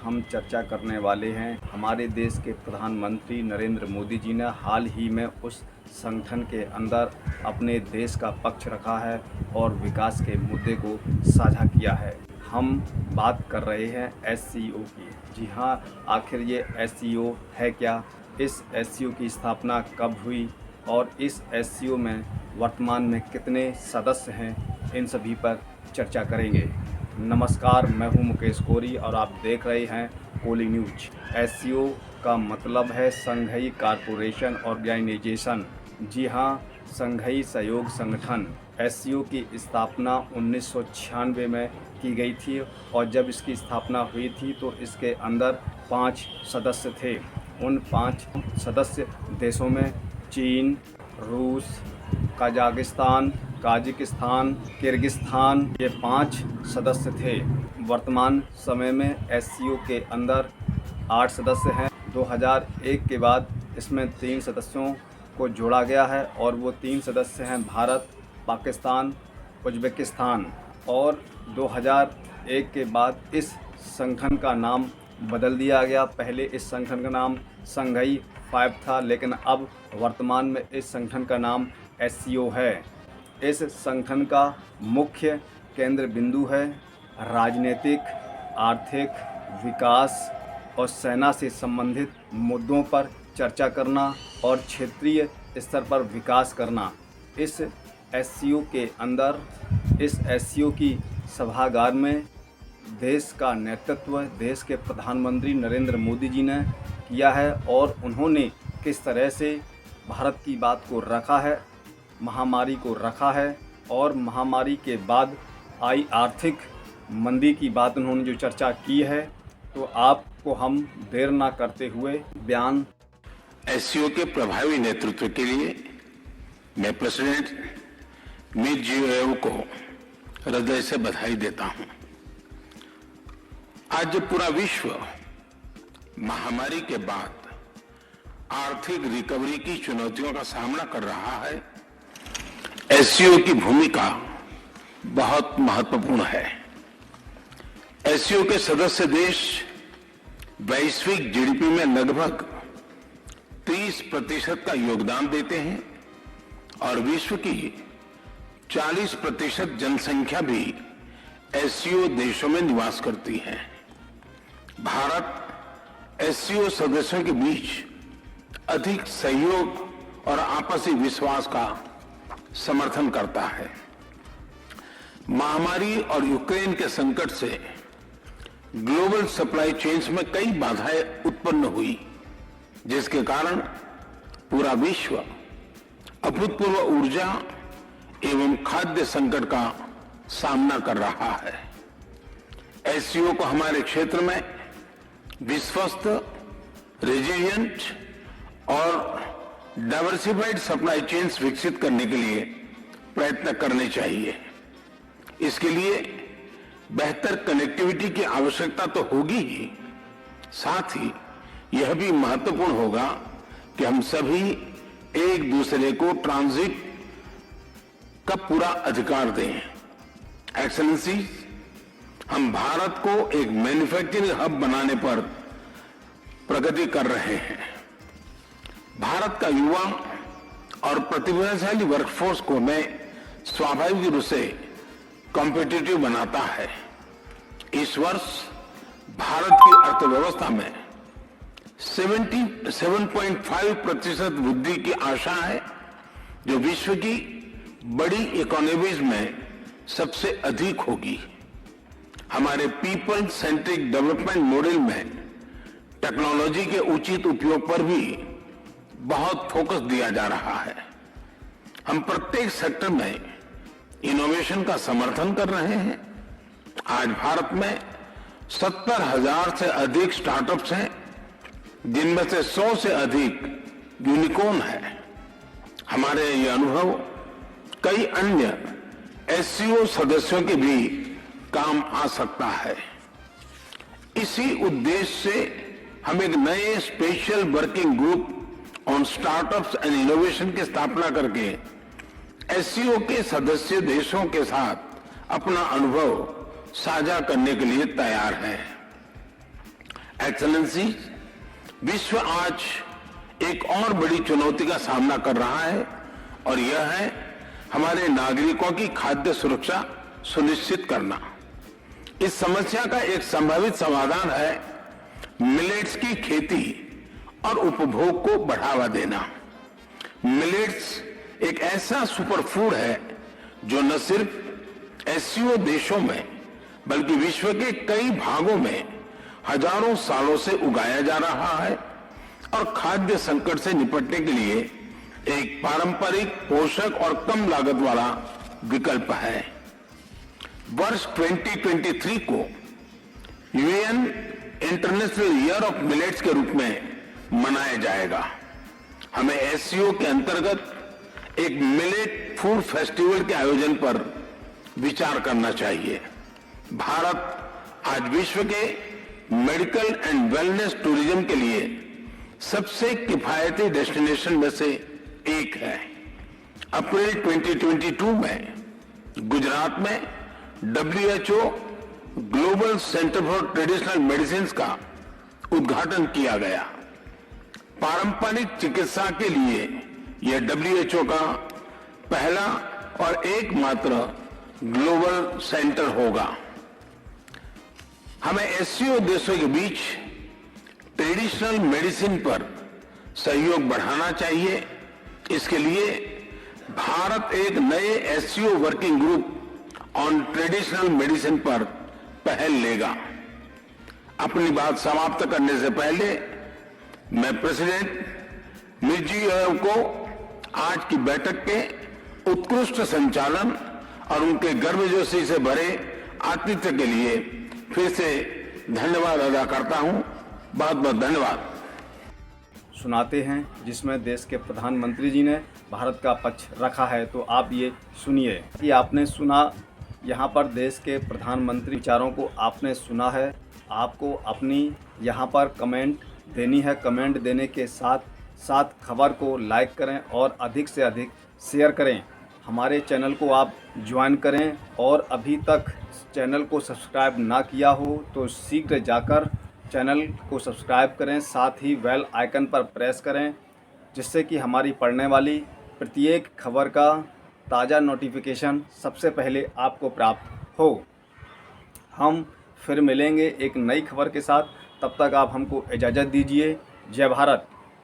हम चर्चा करने वाले हैं हमारे देश के प्रधानमंत्री नरेंद्र मोदी जी ने हाल ही में उस संगठन के अंदर अपने देश का पक्ष रखा है और विकास के मुद्दे को साझा किया है। हम बात कर रहे हैं एससीओ की। जी हाँ, आखिर ये एससीओ है क्या, इस एससीओ की स्थापना कब हुई और इस एससीओ में वर्तमान में कितने सदस्य हैं, इन सभी पर चर्चा करेंगे। नमस्कार, मैं हूं मुकेश कोरी और आप देख रहे हैं कोली न्यूज। एससीओ का मतलब है संघीय कॉरपोरेशन ऑर्गेनाइजेशन। जी हां, संघीय सहयोग संगठन। एससीओ की स्थापना 1996 में की गई थी और जब इसकी स्थापना हुई थी तो इसके अंदर 5 सदस्य थे। उन 5 सदस्य देशों में चीन, रूस, कजाकिस्तान, ताजिकिस्तान, किर्गिस्तान, ये 5 सदस्य थे। वर्तमान समय में एससीओ के अंदर 8 सदस्य हैं। 2001 के बाद इसमें 3 सदस्यों को जोड़ा गया है और वो 3 सदस्य हैं भारत, पाकिस्तान, उज़्बेकिस्तान। और 2001 के बाद इस संगठन का नाम बदल दिया गया। पहले इस संगठन का नाम संघीय 5 था, लेकिन अब वर्तमान में इस संगठन का नाम एससीओ है। इस संगठन का मुख्य केंद्र बिंदु है राजनीतिक, आर्थिक, विकास और सेना से संबंधित मुद्दों पर चर्चा करना और क्षेत्रीय स्तर पर विकास करना। इस एससीओ के अंदर, इस एससीओ की सभागार में देश का नेतृत्व देश के प्रधानमंत्री नरेंद्र मोदी जी ने किया है और उन्होंने किस तरह से भारत की बात को रखा है, महामारी को रखा है और महामारी के बाद आई आर्थिक मंदी की बात उन्होंने जो चर्चा की है। तो आपको हम देर ना करते हुए बयान। एससीओ के प्रभावी नेतृत्व के लिए मैं प्रेसिडेंट मिडवेदेव को हृदय से बधाई देता हूं। आज जब पूरा विश्व महामारी के बाद आर्थिक रिकवरी की चुनौतियों का सामना कर रहा है, एससीओ की भूमिका बहुत महत्वपूर्ण है। एससीओ के सदस्य देश वैश्विक जीडीपी में लगभग 30% का योगदान देते हैं और विश्व की 40% जनसंख्या भी एससीओ देशों में निवास करती है। भारत एससीओ सदस्यों के बीच अधिक सहयोग और आपसी विश्वास का समर्थन करता है। महामारी और यूक्रेन के संकट से ग्लोबल सप्लाई चेन्स में कई बाधाएं उत्पन्न हुई, जिसके कारण पूरा विश्व अभूतपूर्व ऊर्जा एवं खाद्य संकट का सामना कर रहा है। एससीओ को हमारे क्षेत्र में विश्वस्त, रेजिलिएंट और डाइवर्सिफाइड सप्लाई चेन्स विकसित करने के लिए प्रयत्न करने चाहिए। इसके लिए बेहतर कनेक्टिविटी की आवश्यकता तो होगी ही, साथ ही यह भी महत्वपूर्ण होगा कि हम सभी एक दूसरे को ट्रांजिट का पूरा अधिकार दें। एक्सेलेंसी, हम भारत को एक मैन्युफैक्चरिंग हब बनाने पर प्रगति कर रहे हैं। भारत का युवा और प्रतिभाशाली वर्कफोर्स को मैं स्वाभाविक रूप से कॉम्पिटिटिव बनाता है। इस वर्ष भारत की अर्थव्यवस्था में 7.5% वृद्धि की आशा है, जो विश्व की बड़ी इकोनॉमीज में सबसे अधिक होगी। हमारे पीपल सेंट्रिक डेवलपमेंट मॉडल में टेक्नोलॉजी के उचित उपयोग पर भी बहुत फोकस दिया जा रहा है। हम प्रत्येक सेक्टर में इनोवेशन का समर्थन कर रहे हैं। आज भारत में 70,000 से अधिक स्टार्टअप्स हैं, जिनमें से 100 से अधिक यूनिकॉर्न है। हमारे ये अनुभव कई अन्य एससीओ सदस्यों के भी काम आ सकता है। इसी उद्देश्य से हम एक नए special working group on startups and innovation की स्थापना करके एससीओ के सदस्य देशों के साथ अपना अनुभव साझा करने के लिए तैयार हैं। एक्सेलेंसी, विश्व आज एक और बड़ी चुनौती का सामना कर रहा है और यह है हमारे नागरिकों की खाद्य सुरक्षा सुनिश्चित करना। इस समस्या का एक संभावित समाधान है मिलेट्स की खेती और उपभोग को बढ़ावा देना। मिलेट्स एक ऐसा सुपर फूड है जो न सिर्फ एससीओ देशों में बल्कि विश्व के कई भागों में हजारों सालों से उगाया जा रहा है और खाद्य संकट से निपटने के लिए एक पारंपरिक, पोषक और कम लागत वाला विकल्प है। वर्ष 2023 को UN international year of millets के रूप में मनाया जाएगा। हमें एससीओ के अंतर्गत एक मिलेट फूड फेस्टिवल के आयोजन पर विचार करना चाहिए। भारत आज विश्व के मेडिकल एंड वेलनेस टूरिज्म के लिए सबसे किफायती डेस्टिनेशन में से एक है। अप्रैल 2022 में गुजरात में WHO global centre for traditional medicine का उद्घाटन किया गया। पारंपरिक चिकित्सा के लिए यह WHO का पहला और एकमात्र ग्लोबल सेंटर होगा। हमें एससीओ देशों के बीच ट्रेडिशनल मेडिसिन पर सहयोग बढ़ाना चाहिए। इसके लिए भारत एक नए SCO working group on traditional medicine पर पहल लेगा। अपनी बात समाप्त करने से पहले मैं प्रेसिडेंट मिर्जियोयेव को आज की बैठक के उत्कृष्ट संचालन और उनके गर्मजोशी से भरे आतिथ्य के लिए फिर से धन्यवाद अदा करता हूं। बहुत बहुत धन्यवाद। सुनाते हैं जिसमें देश के प्रधानमंत्री जी ने भारत का पक्ष रखा है, तो आप ये सुनिए कि आपने सुना। यहाँ पर देश के प्रधानमंत्री विचारों को आपने सुना है। आपको अपनी यहाँ पर कमेंट देनी है। कमेंट देने के साथ साथ खबर को लाइक करें और अधिक से अधिक शेयर करें। हमारे चैनल को आप ज्वाइन करें और अभी तक चैनल को सब्सक्राइब ना किया हो तो शीघ्र जाकर चैनल को सब्सक्राइब करें, साथ ही बेल आइकन पर प्रेस करें, जिससे कि हमारी पढ़ने वाली प्रत्येक खबर का ताज़ा नोटिफिकेशन सबसे पहले आपको प्राप्त हो। हम फिर मिलेंगे एक नई खबर के साथ। तब तक आप हमको इजाज़त दीजिए। जय भारत।